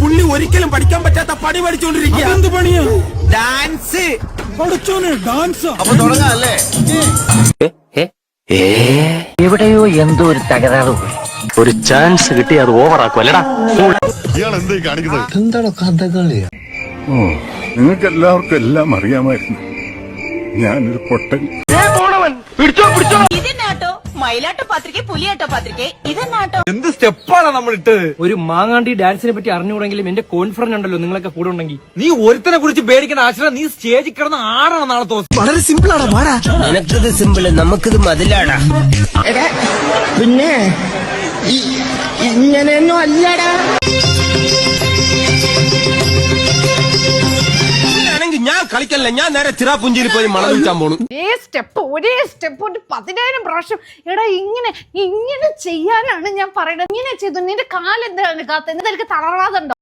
പുള്ളി ഒരിക്കലും പഠിക്കാൻ പറ്റാത്ത പണി പഠിച്ചോണ്ടിരിക്കുക. എന്ത് പണിയാ? ഡാൻസ്. പഠിച്ചോനെ ഡാൻസ്. അപ്പൊ തുടങ്ങാം അല്ലേ? എവിടെയോ എന്തോ ഒരു തകരാറ്. ഒരു ചാൻസ് കിട്ടി അത് ഓവറാക്കും അല്ലടാ. ഇയാൾ എന്തായി കാണിക്കുന്നത്? എന്താണോ കഥകളി? നിങ്ങൾക്ക് എല്ലാവർക്കും എല്ലാം അറിയാമായിരുന്നു. ഞാനൊരു പൊട്ടൻ. ഇതെന്നാട്ടോ മയിലാട്ടോ പാത്രിക പുലിയാട്ടോ പാത്രിക ഇതെന്നാട്ടോ? എന്ത് സ്റ്റെപ്പാണ് നമ്മൾ ഇട്ടത്? ഒരു മാങ്ങാണ്ടി ഡാൻസിനെ പറ്റി അറിഞ്ഞുകൂടെങ്കിലും എന്റെ കോൺഫിഡൻസ് ഉണ്ടല്ലോ നിങ്ങളൊക്കെ കൂടെ ഉണ്ടെങ്കിൽ. നീ ഒരുത്തനെ കുറിച്ച് പേടിക്കുന്ന ആശ്രയം. നീ സ്റ്റേജിൽ കിടന്ന് ആടണം നാളെ ദിവസം. വളരെ സിമ്പിൾ ആണ്. നിനക്കിത് സിമ്പിള്, നമുക്കിത് മതിലാടാ. പിന്നെ ഇങ്ങനെയൊന്നും അല്ലടാ. ഞാൻ കളിക്കല്ല, ഞാൻ നേരെ ചിറാപുഞ്ചിയിൽ പോയി മണം വിൽക്കാൻ പോണു. ഒരേ സ്റ്റെപ്പ് 10,000 പ്രാവശ്യം. എടാ ഇങ്ങനെ ചെയ്യാനാണ് ഞാൻ പറയുന്നത്. ഇങ്ങനെ ചെയ്തു. നിന്റെ കാലെന്താണ് കാത്ത? എന്നിട്ട് എനിക്ക് തളരാതുണ്ടോ?